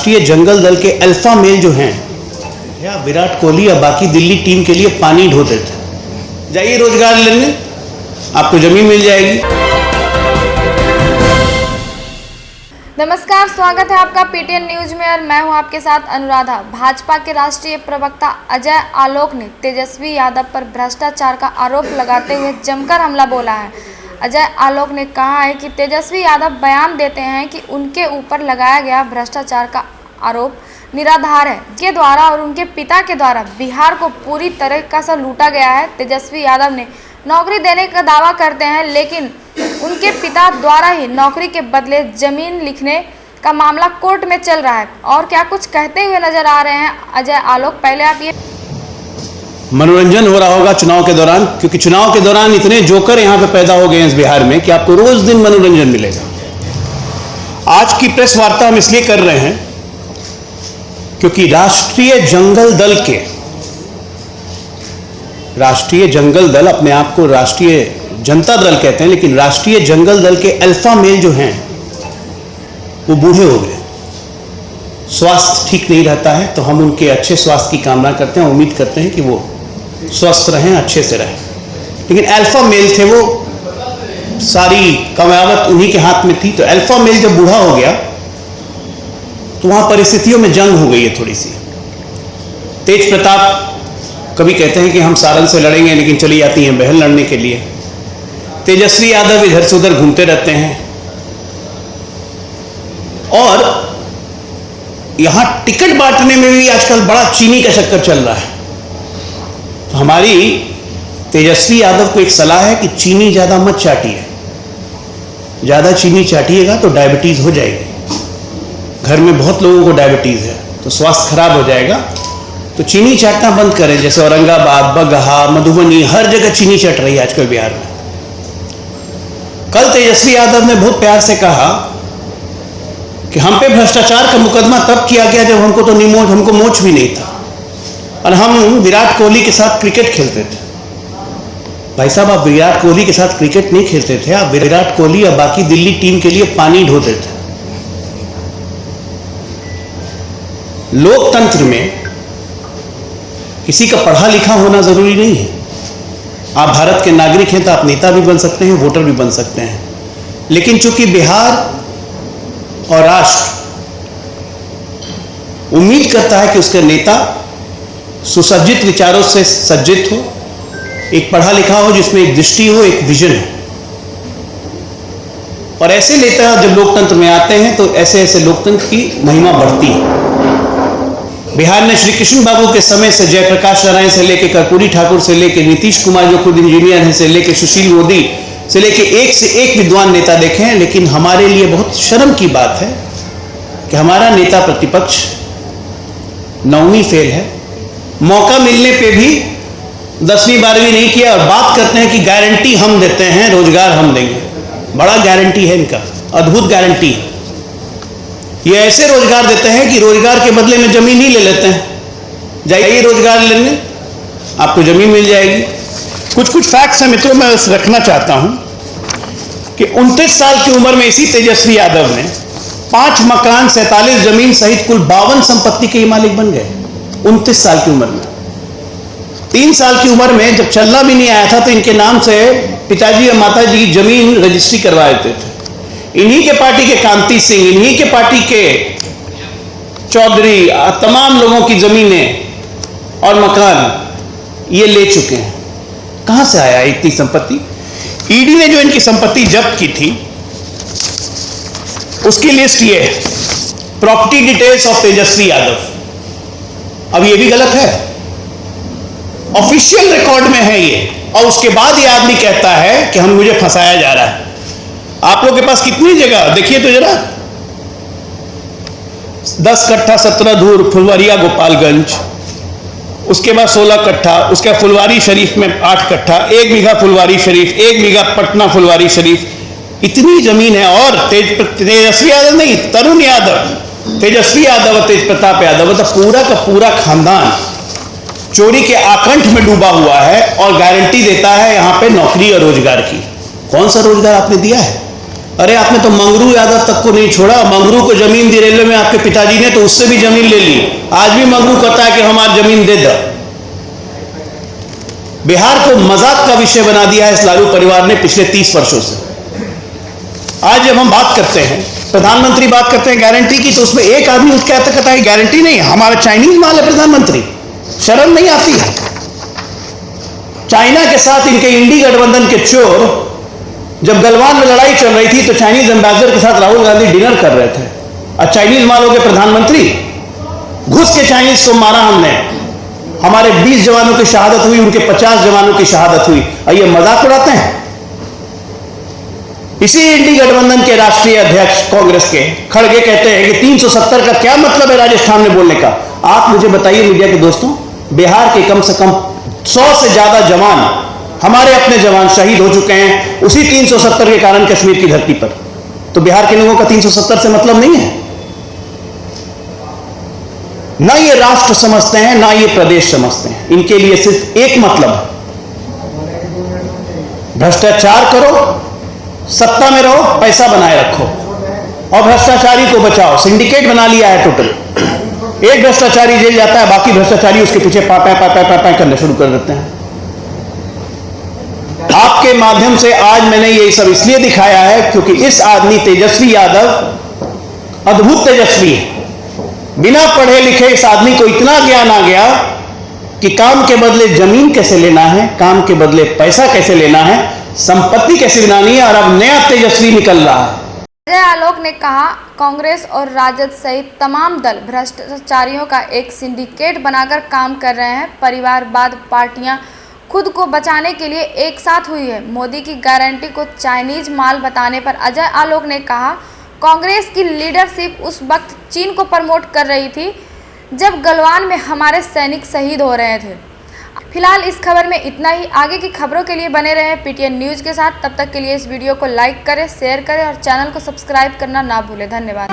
राष्ट्रीय जंगल दल के अल्फा मेल जो हैं, या विराट कोहली या बाकी दिल्ली टीम के लिए पानी ढोते थे। जाइए रोजगार लेने, आपको जमीन मिल जाएगी। नमस्कार, स्वागत है आपका पीटीएन न्यूज में और मैं हूं आपके साथ अनुराधा। भाजपा के राष्ट्रीय प्रवक्ता अजय आलोक ने तेजस्वी यादव पर भ्रष्टाचार का आरोप लगाते हुए जमकर हमला बोला है। अजय आलोक ने कहा है कि तेजस्वी यादव बयान देते हैं कि उनके ऊपर लगाया गया भ्रष्टाचार का आरोप निराधार है। के द्वारा और उनके पिता के द्वारा बिहार को पूरी तरीके से लूटा गया है। तेजस्वी यादव ने नौकरी देने का दावा करते हैं, लेकिन उनके पिता द्वारा ही नौकरी के बदले जमीन लिखने का मामला कोर्ट में चल रहा है। और क्या कुछ कहते हुए नजर आ रहे हैं अजय आलोक, पहले आप ये। मनोरंजन हो रहा होगा चुनाव के दौरान, क्योंकि चुनाव के दौरान इतने जोकर यहां पे पैदा हो गए हैं इस बिहार में कि आपको रोज दिन मनोरंजन मिलेगा। आज की प्रेस वार्ता हम इसलिए कर रहे हैं क्योंकि राष्ट्रीय जंगल दल अपने आप को राष्ट्रीय जनता दल कहते हैं, लेकिन राष्ट्रीय जंगल दल के अल्फा मेल जो हैं वो बूढ़े हो गए, स्वास्थ्य ठीक नहीं रहता है। तो हम उनके अच्छे स्वास्थ्य की कामना करते हैं, उम्मीद करते हैं कि वो स्वस्थ रहें, अच्छे से रहें। लेकिन अल्फा मेल थे, वो सारी कमावत उन्हीं के हाथ में थी। तो अल्फा मेल जब बूढ़ा हो गया तो वहां परिस्थितियों में जंग हो गई है थोड़ी सी। तेज प्रताप कभी कहते हैं कि हम सारन से लड़ेंगे, लेकिन चली जाती हैं बहन लड़ने के लिए। तेजस्वी यादव इधर से उधर घूमते रहते हैं और यहां टिकट बांटने में भी आजकल बड़ा चीनी का चक्कर चल रहा है। तो हमारी तेजस्वी यादव को एक सलाह है कि चीनी ज्यादा मत चाटिए। ज्यादा चीनी चाटिएगा तो डायबिटीज हो जाएगी। घर में बहुत लोगों को डायबिटीज है, तो स्वास्थ्य खराब हो जाएगा। तो चीनी चाटना बंद करें। जैसे औरंगाबाद, बगहा, मधुबनी, हर जगह चीनी चट रही है आजकल बिहार में। कल तेजस्वी यादव ने बहुत प्यार से कहा कि हम पे भ्रष्टाचार का मुकदमा तब किया गया जब हमको मोच भी नहीं था और हम विराट कोहली के साथ क्रिकेट खेलते थे। भाई साहब, आप विराट कोहली के साथ क्रिकेट नहीं खेलते थे, आप विराट कोहली या बाकी दिल्ली टीम के लिए पानी ढोते थे। लोकतंत्र में किसी का पढ़ा लिखा होना जरूरी नहीं है। आप भारत के नागरिक हैं तो आप नेता भी बन सकते हैं, वोटर भी बन सकते हैं। लेकिन चूंकि बिहार और राष्ट्र उम्मीद करता है कि उसका नेता सुसज्जित विचारों से सज्जित हो, एक पढ़ा लिखा हो, जिसमें एक दृष्टि हो, एक विजन हो। और ऐसे नेता जब लोकतंत्र में आते हैं तो ऐसे ऐसे लोकतंत्र की महिमा बढ़ती है। बिहार ने श्री कृष्ण बाबू के समय से जयप्रकाश नारायण से लेकर कर्पूरी ठाकुर से लेकर नीतीश कुमार जो खुद इंजीनियर हैं से लेकर सुशील मोदी से लेकर एक से एक विद्वान नेता देखे हैं। लेकिन हमारे लिए बहुत शर्म की बात है कि हमारा नेता प्रतिपक्ष 9वीं फेल है। मौका मिलने पे भी 10वीं 12वीं नहीं किया और बात करते हैं कि गारंटी हम देते हैं, रोजगार हम देंगे। बड़ा गारंटी है इनका, अद्भुत गारंटी है। ये ऐसे रोजगार देते हैं कि रोजगार के बदले में जमीन ही ले लेते हैं। जाइए रोजगार लेने, आपको जमीन मिल जाएगी। कुछ फैक्ट्स हैं मित्रों, मैं रखना चाहता हूं कि 29 साल की उम्र में इसी तेजस्वी यादव ने 5 मकान, 47 जमीन सहित कुल 52 संपत्ति के मालिक बन गए 29 साल की उम्र में। 3 साल की उम्र में जब चलना भी नहीं आया था तो इनके नाम से पिताजी और माताजी जमीन रजिस्ट्री करवा देते थे। इन्हीं के पार्टी के कांति सिंह, इन्हीं के पार्टी के चौधरी, तमाम लोगों की जमीनें और मकान ये ले चुके हैं। कहां से आया इतनी संपत्ति? ईडी ने जो इनकी संपत्ति जब्त की थी उसकी लिस्ट ये है, property details of Tejashwi Yadav. अब ये भी गलत है, ऑफिशियल रिकॉर्ड में है ये। और उसके बाद ये आदमी कहता है कि मुझे फंसाया जा रहा है। आप लोग के पास कितनी जगह देखिए तो जरा, 10 कट्ठा 17 धूर फुलवारिया गोपालगंज, उसके बाद 16 कट्ठा, उसके बाद फुलवारी शरीफ में 8 कट्ठा, 1 बीघा फुलवारी शरीफ, 1 बीघा पटना फुलवारी शरीफ, इतनी जमीन है। और तेजस्वी यादव नहीं, तरुण यादव, तेजस्वी यादव और तेज प्रताप यादव, मतलब पूरा का पूरा खानदान चोरी के आकंठ में डूबा हुआ है और गारंटी देता है यहां पे नौकरी और रोजगार की। कौन सा रोजगार आपने दिया है? अरे आपने तो मंगरू यादव तक को नहीं छोड़ा। मंगरू को जमीन दी रेलवे में आपके पिताजी ने, तो उससे भी जमीन ले ली। आज भी मंगरू कहता है कि हमारी जमीन दे दो। बिहार को मजाक का विषय बना दिया है इस लालू परिवार ने पिछले 30 वर्षों से। आज जब हम बात करते हैं, प्रधानमंत्री बात करते हैं गारंटी की, तो उसमें एक आदमी उठ के कहता है गारंटी नहीं, हमारा चाइनीज माल है। प्रधानमंत्री, शर्म नहीं आती है? चाइना के साथ इनके इंडी गठबंधन के चोर जब गलवान में लड़ाई चल रही थी तो चाइनीज एम्बेसडर के साथ राहुल गांधी डिनर कर रहे थे। और चाइनीज मालों के प्रधानमंत्री, घुस के चाइनीज को मारा हमने, हमारे 20 जवानों की शहादत हुई, उनके 50 जवानों की शहादत हुई। और ये मजाक उड़ाते हैं। इसी इंडी गठबंधन के राष्ट्रीय अध्यक्ष कांग्रेस के खड़गे कहते हैं कि 370 का क्या मतलब है राजस्थान में बोलने का। आप मुझे बताइए मीडिया के दोस्तों, बिहार के कम से कम 100 से ज्यादा जवान, हमारे अपने जवान शहीद हो चुके हैं उसी 370 के कारण कश्मीर की धरती पर। तो बिहार के लोगों का 370 से मतलब नहीं है। ना ये राष्ट्र समझते हैं, ना ये प्रदेश समझते हैं। इनके लिए सिर्फ एक मतलब है, भ्रष्टाचार करो, सत्ता में रहो, पैसा बनाए रखो और भ्रष्टाचारी को बचाओ। सिंडिकेट बना लिया है टोटल। एक भ्रष्टाचारी जेल जाता है, बाकी भ्रष्टाचारी उसके पीछे पापा करने शुरू कर देते हैं। आपके माध्यम से आज मैंने ये सब इसलिए दिखाया है क्योंकि इस आदमी तेजस्वी यादव अद्भुत तेजस्वी है। बिना पढ़े लिखे इस आदमी को इतना ज्ञान आ गया कि काम के बदले जमीन कैसे लेना है, काम के बदले पैसा कैसे लेना है, संपत्ति कैसे बनानी है, और अब नया तेजस्वी निकल रहा है। अजय आलोक ने कहा, कांग्रेस और राजद सहित तमाम दल भ्रष्टाचारियों का एक सिंडिकेट बनाकर काम कर रहे हैं। परिवारवाद पार्टियां खुद को बचाने के लिए एक साथ हुई है। मोदी की गारंटी को चाइनीज माल बताने पर अजय आलोक ने कहा, कांग्रेस की लीडरशिप उस वक्त चीन को प्रमोट कर रही थी जब गलवान में हमारे सैनिक शहीद हो रहे थे। फिलहाल इस खबर में इतना ही। आगे की खबरों के लिए बने रहें पीटीएन न्यूज़ के साथ। तब तक के लिए इस वीडियो को लाइक करें, शेयर करें और चैनल को सब्सक्राइब करना ना भूलें। धन्यवाद।